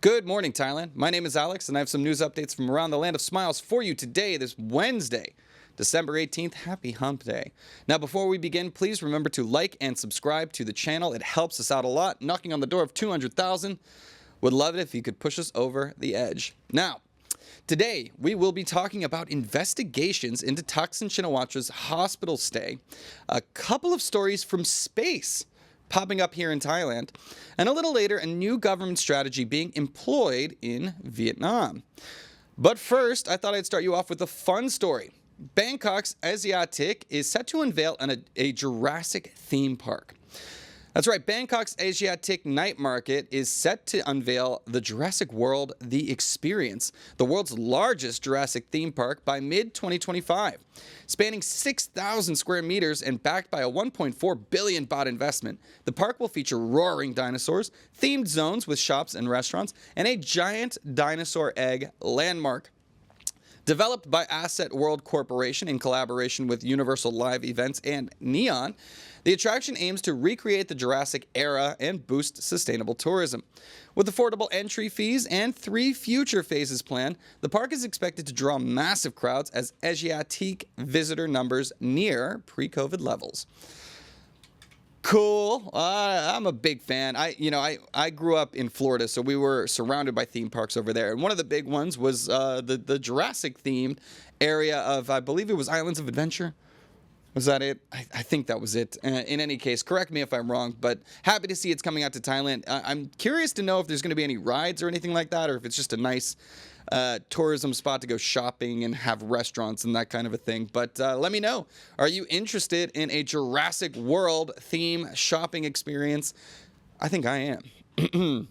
Good morning, Thailand. My name is Alex, and I have some news updates from around the land of smiles for you today, this Wednesday, December 18th. Happy Hump Day. Now, before we begin, please remember to like and subscribe to the channel. It helps us out a lot, knocking on the door of 200,000. Would love it if you could push us over the edge. Now, today, we will be talking about investigations into Thaksin Shinawatра's hospital stay, a couple of stories from space popping up here in Thailand, and a little later, a new government strategy being employed in Vietnam. But first, I thought I'd start you off with a fun story. Bangkok's Asiatique is set to unveil a Jurassic theme park. That's right, Bangkok's Asiatique night market is set to unveil the Jurassic World The Experience, the world's largest Jurassic theme park, by mid-2025. Spanning 6,000 square meters and backed by a 1.4 billion baht investment, the park will feature roaring dinosaurs, themed zones with shops and restaurants, and a giant dinosaur egg landmark. Developed by Asset World Corporation in collaboration with Universal Live Events and Neon, the attraction aims to recreate the Jurassic era and boost sustainable tourism. With affordable entry fees and 3 future phases planned, the park is expected to draw massive crowds as Asiatique visitor numbers near pre-COVID levels. Cool. I'm a big fan. I grew up in Florida, so we were surrounded by theme parks over there. And one of the big ones was the Jurassic themed area of, I believe it was Islands of Adventure. Was that it? I think that was it. In any case, correct me if I'm wrong, but happy to see it's coming out to Thailand. I'm curious to know if there's going to be any rides or anything like that, or if it's just a nice tourism spot to go shopping and have restaurants and that kind of a thing. But let me know. Are you interested in a Jurassic World theme shopping experience? I think I am.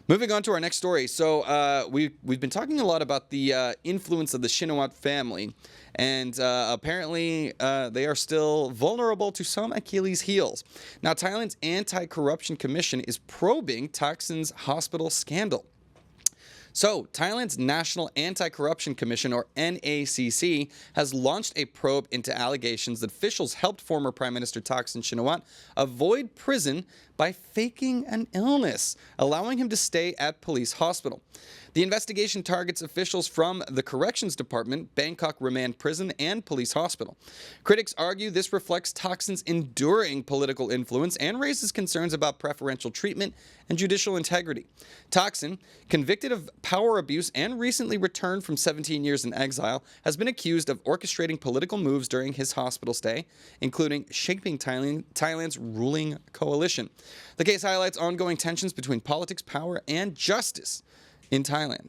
Moving on to our next story. So we've been talking a lot about the influence of the Shinawatra family, and apparently they are still vulnerable to some Achilles' heels. Now, Thailand's Anti-Corruption Commission is probing Thaksin's hospital scandal. So, Thailand's National Anti-Corruption Commission, or NACC, has launched a probe into allegations that officials helped former Prime Minister Thaksin Shinawatra avoid prison by faking an illness, allowing him to stay at police hospital. The investigation targets officials from the Corrections Department, Bangkok Remand Prison, and Police Hospital. Critics argue this reflects Thaksin's enduring political influence and raises concerns about preferential treatment and judicial integrity. Thaksin, convicted of power abuse and recently returned from 17 years in exile, has been accused of orchestrating political moves during his hospital stay, including shaping Thailand's ruling coalition. The case highlights ongoing tensions between politics, power, and justice in Thailand.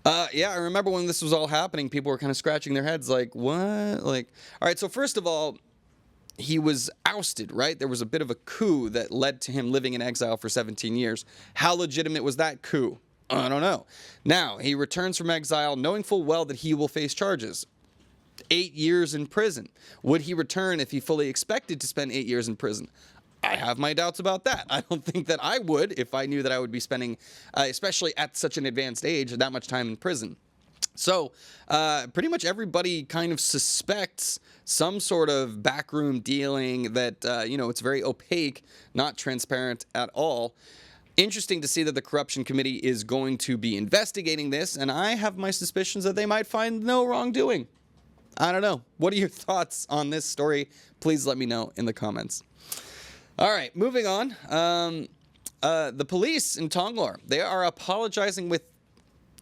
I remember when this was all happening, people were kind of scratching their heads like, what? Like, all right, so first of all, he was ousted, right? There was a bit of a coup that led to him living in exile for 17 years. How legitimate was that coup? I don't know. Now, he returns from exile knowing full well that he will face charges. 8 years in prison. Would he return if he fully expected to spend 8 years in prison? I have my doubts about that. I don't think that I would if I knew that I would be spending, especially at such an advanced age, that much time in prison. So pretty much everybody kind of suspects some sort of backroom dealing that, it's very opaque, not transparent at all. Interesting to see that the Corruption Committee is going to be investigating this, and I have my suspicions that they might find no wrongdoing. I don't know. What are your thoughts on this story? Please let me know in the comments. All right, moving on. The police in Thonglor, they are apologizing with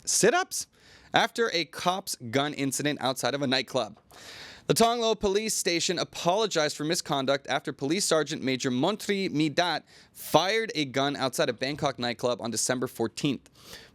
sit-ups after a cop's gun incident outside of a nightclub. The Thonglo police station apologized for misconduct after Police Sergeant Major Montri Midat fired a gun outside a Bangkok nightclub on December 14th.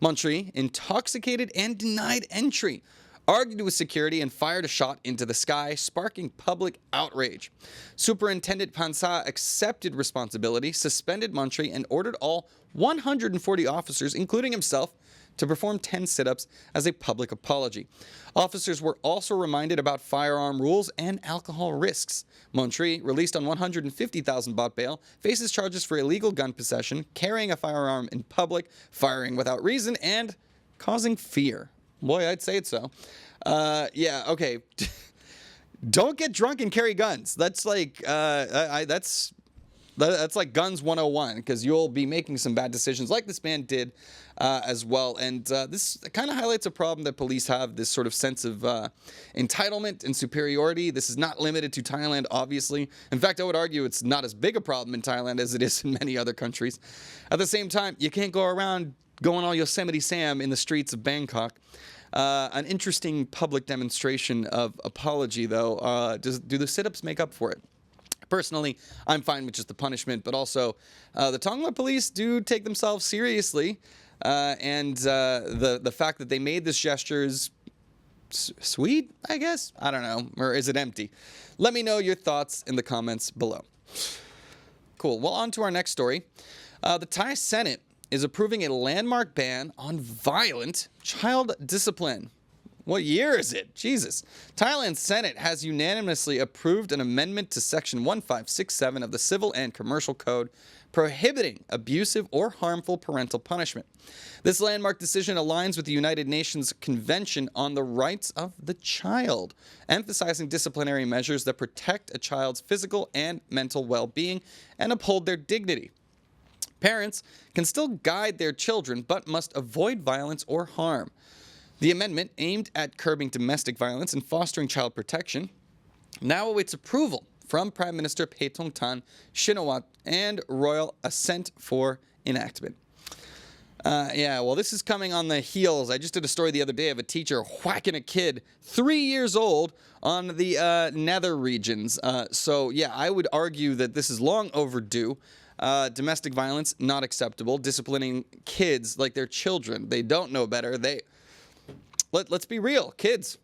Montri, intoxicated and denied entry, argued with security and fired a shot into the sky, sparking public outrage. Superintendent Pansa accepted responsibility, suspended Montri, and ordered all 140 officers, including himself, to perform 10 sit-ups as a public apology. Officers were also reminded about firearm rules and alcohol risks. Montri, released on 150,000 baht bail, faces charges for illegal gun possession, carrying a firearm in public, firing without reason, and causing fear. Boy, I'd say it so. Okay. Don't get drunk and carry guns. That's like, that's That's like Guns 101, because you'll be making some bad decisions like this man did as well. And this kind of highlights a problem that police have, this sort of sense of entitlement and superiority. This is not limited to Thailand, obviously. In fact, I would argue it's not as big a problem in Thailand as it is in many other countries. At the same time, you can't go around going all Yosemite Sam in the streets of Bangkok. An interesting public demonstration of apology, though. Do the sit-ups make up for it? Personally, I'm fine with just the punishment, but also the Tongva police do take themselves seriously, and the fact that they made this gesture is sweet, I guess? I don't know. Or is it empty? Let me know your thoughts in the comments below. Cool. Well, on to our next story. The Thai Senate is approving a landmark ban on violent child discipline. What year is it? Jesus. Thailand's Senate has unanimously approved an amendment to Section 1567 of the Civil and Commercial Code prohibiting abusive or harmful parental punishment. This landmark decision aligns with the United Nations Convention on the Rights of the Child, emphasizing disciplinary measures that protect a child's physical and mental well-being and uphold their dignity. Parents can still guide their children, but must avoid violence or harm. The amendment, aimed at curbing domestic violence and fostering child protection, now awaits approval from Prime Minister Paetongtarn Shinawatra and royal assent for enactment. Yeah, well, this is coming on the heels. I just did a story the other day of a teacher whacking a kid 3 years old on the nether regions. So, yeah, I would argue that this is long overdue. Domestic violence, not acceptable. Disciplining kids like they're children. They don't know better. Let's be real. Kids,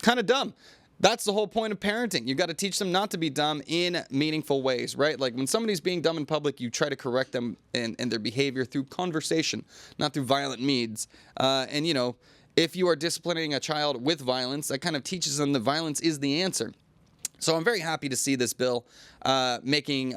kind of dumb. That's the whole point of parenting. You got to teach them not to be dumb in meaningful ways, right? Like when somebody's being dumb in public, you try to correct them and their behavior through conversation, not through violent means. And, you know, if you are disciplining a child with violence, that kind of teaches them that violence is the answer. So I'm very happy to see this bill making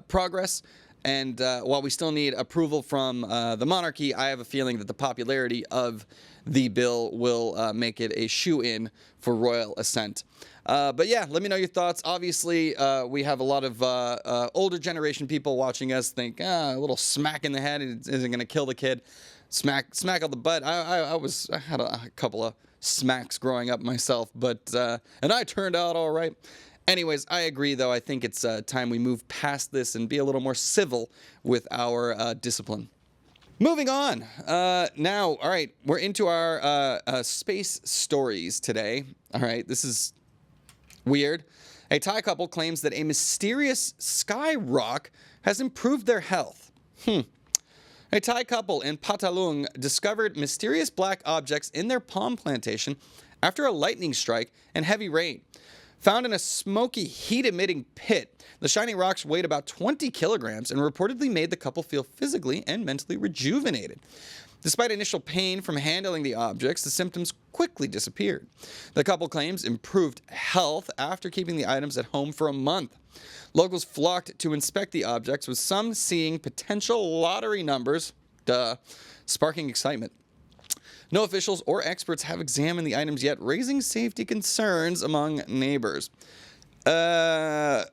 progress. And while we still need approval from the monarchy, I have a feeling that the popularity of the bill will make it a shoe-in for royal assent. But yeah, let me know your thoughts. Obviously, we have a lot of older generation people watching us think, a little smack in the head isn't going to kill the kid. Smack on the butt. I had a couple of smacks growing up myself, but and I turned out all right. Anyways, I agree, though. I think it's time we move past this and be a little more civil with our discipline. Moving on. Now, all right, we're into our space stories today. All right, this is weird. A Thai couple claims that a mysterious sky rock has improved their health. A Thai couple in Patalung discovered mysterious black objects in their palm plantation after a lightning strike and heavy rain. Found in a smoky, heat-emitting pit, the shiny rocks weighed about 20 kilograms and reportedly made the couple feel physically and mentally rejuvenated. Despite initial pain from handling the objects, the symptoms quickly disappeared. The couple claims improved health after keeping the items at home for a month. Locals flocked to inspect the objects, with some seeing potential lottery numbers, sparking excitement. No officials or experts have examined the items yet, raising safety concerns among neighbors. Look,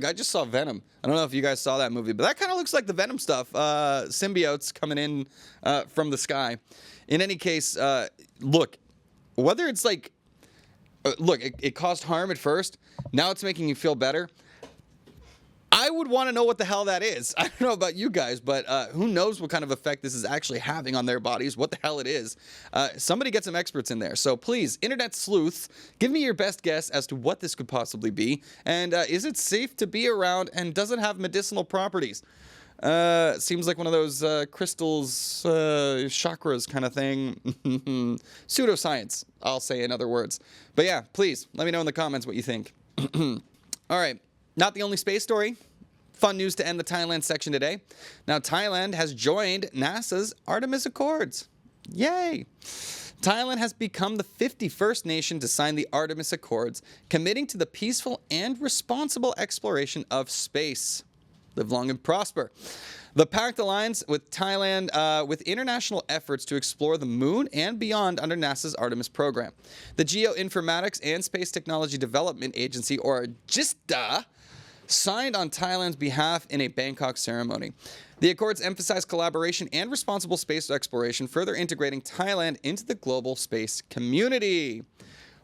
I just saw Venom. I don't know if you guys saw that movie, but that kind of looks like the Venom stuff. Symbiotes coming in from the sky. In any case, look, whether it's like, look, it caused harm at first. Now it's making you feel better. I would want to know what the hell that is. I don't know about you guys, but who knows what kind of effect this is actually having on their bodies, what the hell it is. Somebody get some experts in there. So please, internet sleuths, give me your best guess as to what this could possibly be. And is it safe to be around, and does it have medicinal properties? Seems like one of those crystals, chakras kind of thing. Pseudoscience, I'll say in other words. But yeah, please, let me know in the comments what you think. All right. Not the only space story. Fun news to end the Thailand section today. Now, Thailand has joined NASA's Artemis Accords. Yay! Thailand has become the 51st nation to sign the Artemis Accords, committing to the peaceful and responsible exploration of space. Live long and prosper. The pact aligns with Thailand with international efforts to explore the moon and beyond under NASA's Artemis program. The Geoinformatics and Space Technology Development Agency, or GISTA, signed on Thailand's behalf in a Bangkok ceremony. The accords emphasize collaboration and responsible space exploration, further integrating Thailand into the global space community.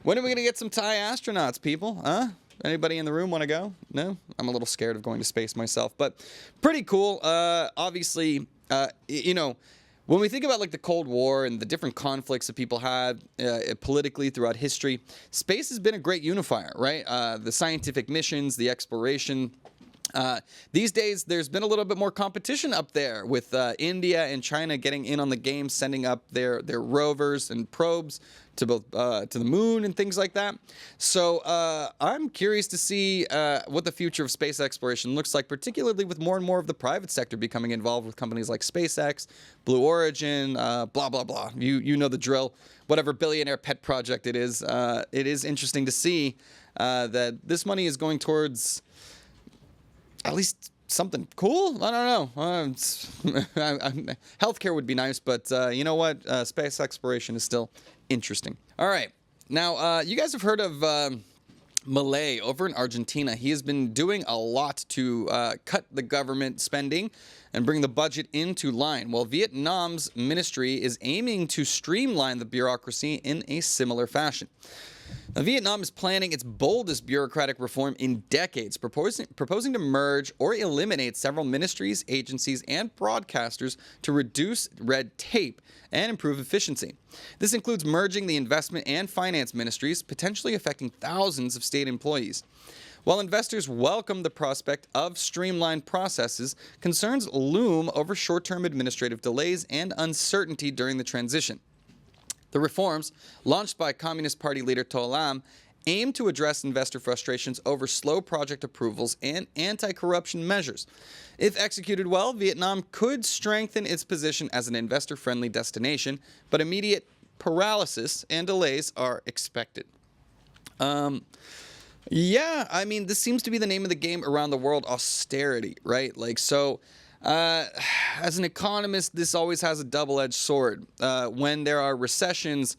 When are we going to get some Thai astronauts, people? Huh? Anybody in the room want to go? No? I'm a little scared of going to space myself, but pretty cool. Obviously, when we think about like the Cold War and the different conflicts that people had politically throughout history, space has been a great unifier, right? The scientific missions, the exploration. These days, there's been a little bit more competition up there with India and China getting in on the game, sending up their rovers and probes to both to the moon and things like that. So I'm curious to see what the future of space exploration looks like, particularly with more and more of the private sector becoming involved with companies like SpaceX, Blue Origin, blah, blah, blah. You know the drill. Whatever billionaire pet project it is interesting to see that this money is going towards at least something cool. I don't know. Healthcare would be nice, but you know what? Space exploration is still interesting. All right. Now, you guys have heard of Malay over in Argentina. He has been doing a lot to cut the government spending and bring the budget into line, while Vietnam's ministry is aiming to streamline the bureaucracy in a similar fashion. Now, Vietnam is planning its boldest bureaucratic reform in decades, proposing to merge or eliminate several ministries, agencies, and broadcasters to reduce red tape and improve efficiency. This includes merging the investment and finance ministries, potentially affecting thousands of state employees. While investors welcome the prospect of streamlined processes, concerns loom over short-term administrative delays and uncertainty during the transition. The reforms, launched by Communist Party leader To Lam, aim to address investor frustrations over slow project approvals and anti-corruption measures. If executed well, Vietnam could strengthen its position as an investor-friendly destination, but immediate paralysis and delays are expected. Yeah, I mean, this seems to be the name of the game around the world, austerity, right? As an economist, this always has a double-edged sword. When there are recessions,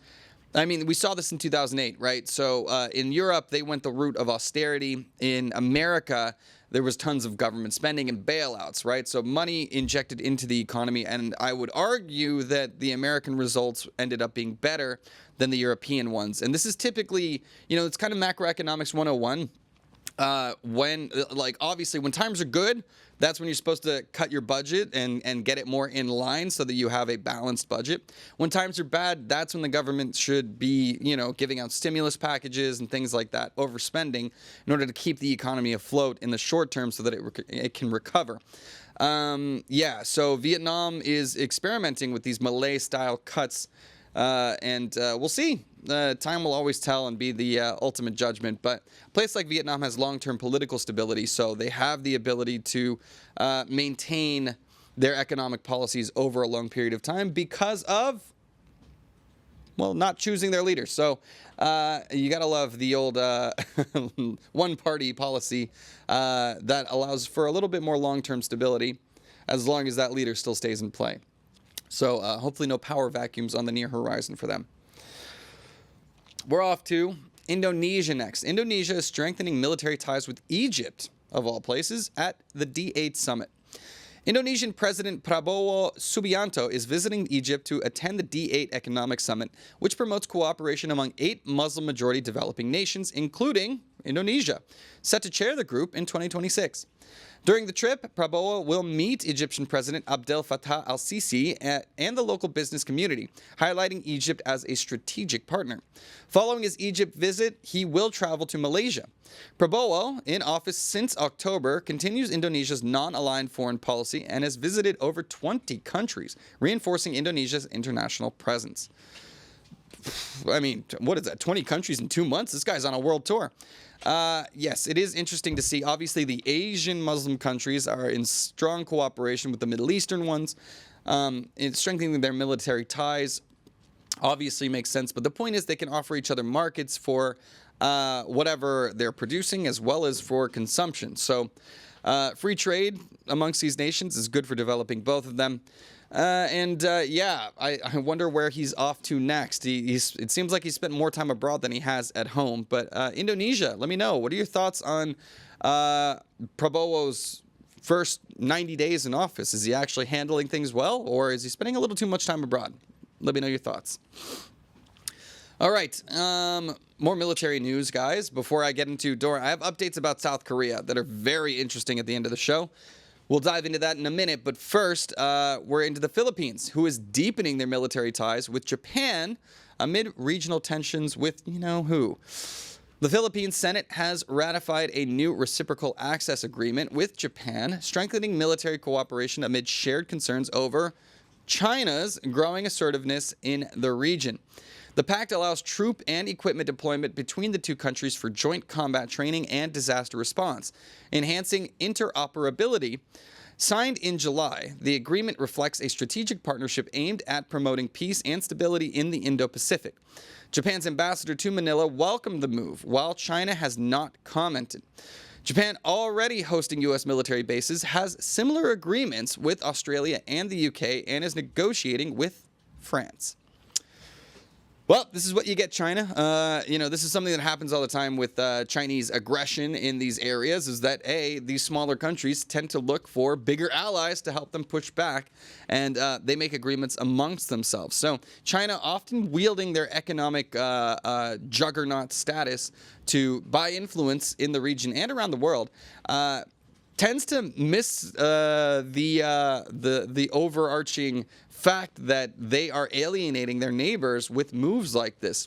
I mean, we saw this in 2008, right? So in Europe, they went the route of austerity. In America, there was tons of government spending and bailouts, right? So money injected into the economy, and I would argue that the American results ended up being better than the European ones. And this is typically, it's kind of macroeconomics 101. Obviously, when times are good, that's when you're supposed to cut your budget and get it more in line so that you have a balanced budget. When times are bad, that's when the government should be, giving out stimulus packages and things like that, overspending, in order to keep the economy afloat in the short term so that it can recover. So Vietnam is experimenting with these Malay-style cuts, and we'll see. Time will always tell and be the ultimate judgment. But a place like Vietnam has long-term political stability, so they have the ability to maintain their economic policies over a long period of time because of, not choosing their leaders. So you got to love the old one-party policy that allows for a little bit more long-term stability as long as that leader still stays in play. So hopefully no power vacuums on the near horizon for them. We're off to Indonesia next. Indonesia is strengthening military ties with Egypt, of all places, at the D8 summit. Indonesian President Prabowo Subianto is visiting Egypt to attend the D8 Economic Summit, which promotes cooperation among 8 Muslim-majority developing nations, including Indonesia, set to chair the group in 2026. During the trip, Prabowo will meet Egyptian President Abdel Fattah al-Sisi and the local business community, highlighting Egypt as a strategic partner. Following his Egypt visit, he will travel to Malaysia. Prabowo, in office since October, continues Indonesia's non-aligned foreign policy and has visited over 20 countries, reinforcing Indonesia's international presence. I mean, what is that, 20 countries in 2 months? This guy's on a world tour. Yes, it is interesting to see. Obviously, the Asian Muslim countries are in strong cooperation with the Middle Eastern ones. In strengthening their military ties obviously makes sense. But the point is they can offer each other markets for whatever they're producing as well as for consumption. So free trade amongst these nations is good for developing both of them. I wonder where he's off to next. It seems like he spent more time abroad than he has at home. But Indonesia, let me know. What are your thoughts on Prabowo's first 90 days in office? Is he actually handling things well, or is he spending a little too much time abroad? Let me know your thoughts. All right, more military news, guys. Before I get into Dora, I have updates about South Korea that are very interesting at the end of the show. We'll dive into that in a minute, but first, we're into the Philippines, who is deepening their military ties with Japan amid regional tensions with you-know-who. The Philippine Senate has ratified a new reciprocal access agreement with Japan, strengthening military cooperation amid shared concerns over China's growing assertiveness in the region. The pact allows troop and equipment deployment between the two countries for joint combat training and disaster response, enhancing interoperability. Signed in July, the agreement reflects a strategic partnership aimed at promoting peace and stability in the Indo-Pacific. Japan's ambassador to Manila welcomed the move, while China has not commented. Japan, already hosting U.S. military bases, has similar agreements with Australia and the UK and is negotiating with France. Well, this is what you get, China. This is something that happens all the time with Chinese aggression in these areas, is that, these smaller countries tend to look for bigger allies to help them push back, and they make agreements amongst themselves. So China, often wielding their economic juggernaut status to buy influence in the region and around the world, tends to miss the overarching fact that they are alienating their neighbors with moves like this.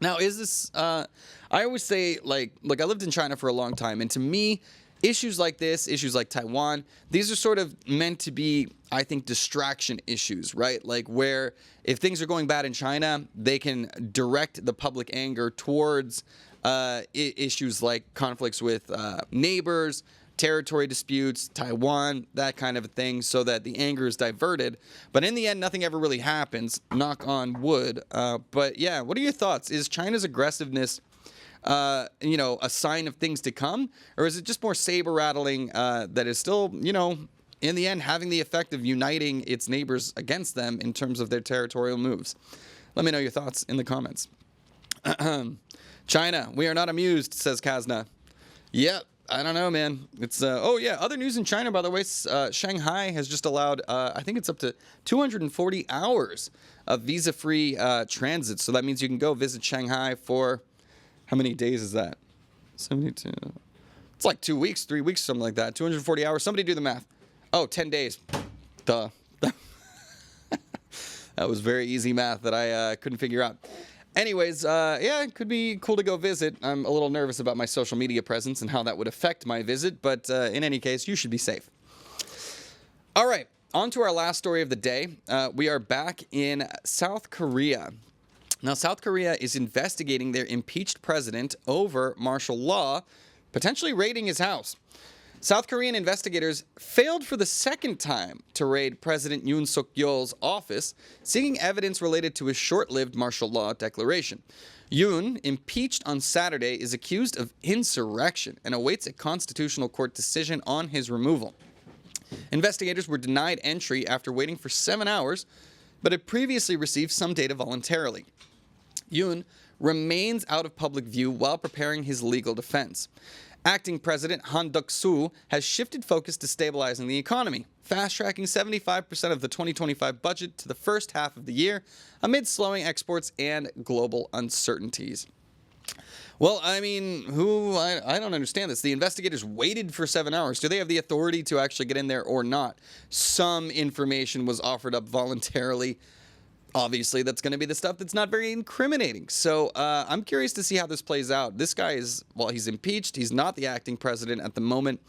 Now, is this? I always say, like I lived in China for a long time, and to me, issues like this, issues like Taiwan, these are sort of meant to be, I think, distraction issues, right? Like where if things are going bad in China, they can direct the public anger towards issues like conflicts with neighbors, territory disputes, Taiwan, that kind of a thing, so that the anger is diverted. But in the end, nothing ever really happens, knock on wood. But yeah, what are your thoughts? Is China's aggressiveness, a sign of things to come? Or is it just more saber rattling that is still, in the end, having the effect of uniting its neighbors against them in terms of their territorial moves? Let me know your thoughts in the comments. China, we are not amused, says Kazna. Yep. I don't know, man. It's other news in China, by the way. Shanghai has just allowed, I think it's up to 240 hours of visa-free transit. So that means you can go visit Shanghai for, how many days is that? 72. It's like 2 weeks, 3 weeks, something like that. 240 hours. Somebody do the math. Oh, 10 days. Duh. That was very easy math that I couldn't figure out. Anyways, it could be cool to go visit. I'm a little nervous about my social media presence and how that would affect my visit, but in any case, you should be safe. All right, on to our last story of the day. We are back in South Korea. Now, South Korea is investigating their impeached president over martial law, potentially raiding his house. South Korean investigators failed for the second time to raid President Yoon Suk-yeol's office, seeking evidence related to his short-lived martial law declaration. Yoon, impeached on Saturday, is accused of insurrection and awaits a constitutional court decision on his removal. Investigators were denied entry after waiting for 7 hours, but had previously received some data voluntarily. Yoon remains out of public view while preparing his legal defense. Acting President Han Duck-soo has shifted focus to stabilizing the economy, fast-tracking 75% of the 2025 budget to the first half of the year amid slowing exports and global uncertainties. Well, I mean, I don't understand this. The investigators waited for 7 hours. Do they have the authority to actually get in there or not? Some information was offered up voluntarily. Obviously, that's going to be the stuff that's not very incriminating. So I'm curious to see how this plays out. This guy is, he's impeached. He's not the acting president at the moment.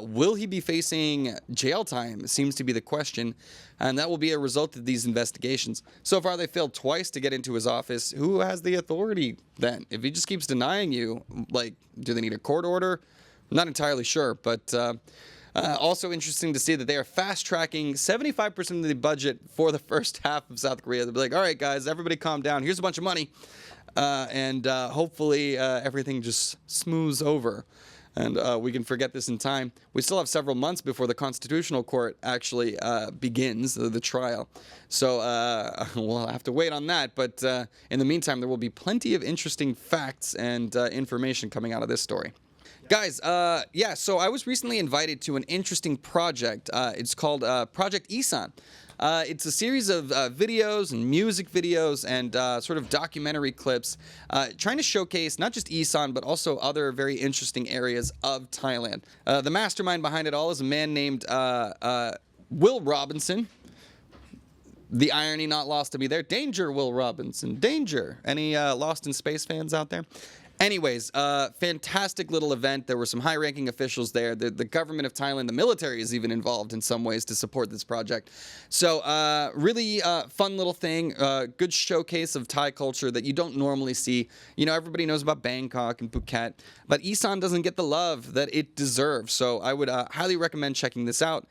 Will he be facing jail time? Seems to be the question. And that will be a result of these investigations. So far, they failed twice to get into his office. Who has the authority then? If he just keeps denying you, do they need a court order? I'm not entirely sure, but... also interesting to see that they are fast-tracking 75% of the budget for the first half of South Korea. They'll be like, all right, guys, everybody calm down. Here's a bunch of money. And hopefully everything just smooths over. And we can forget this in time. We still have several months before the Constitutional Court actually begins the trial. So we'll have to wait on that. But in the meantime, there will be plenty of interesting facts and information coming out of this story. Guys, yeah, so I was recently invited to an interesting project. It's called Project Isan. It's a series of videos and music videos and sort of documentary clips trying to showcase not just Isan, but also other very interesting areas of Thailand. The mastermind behind it all is a man named Will Robinson. The irony not lost to me there. Danger, Will Robinson. Danger. Any Lost in Space fans out there? Anyways, fantastic little event. There were some high-ranking officials there. The government of Thailand, the military is even involved in some ways to support this project. So really fun little thing. Good showcase of Thai culture that you don't normally see. You know, everybody knows about Bangkok and Phuket, but Isan doesn't get the love that it deserves. So I would highly recommend checking this out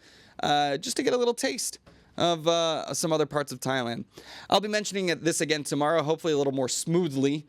just to get a little taste of some other parts of Thailand. I'll be mentioning this again tomorrow, hopefully a little more smoothly,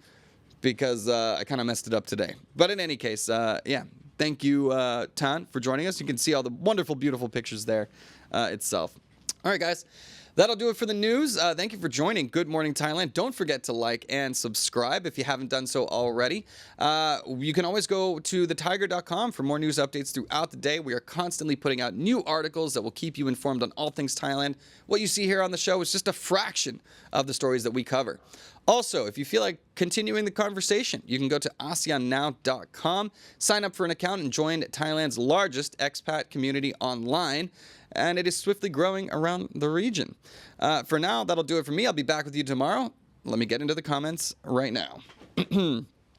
because I kind of messed it up today. But in any case, yeah, thank you, Tan, for joining us. You can see all the wonderful, beautiful pictures there itself. All right, guys. That'll do it for the news. Thank you for joining Good Morning Thailand. Don't forget to like and subscribe if you haven't done so already. You can always go to thetiger.com for more news updates throughout the day. We are constantly putting out new articles that will keep you informed on all things Thailand. What you see here on the show is just a fraction of the stories that we cover. Also, if you feel like continuing the conversation, you can go to ASEANnow.com, sign up for an account, and join Thailand's largest expat community online. And it is swiftly growing around the region. For now, that'll do it for me. I'll be back with you tomorrow. Let me get into the comments right now.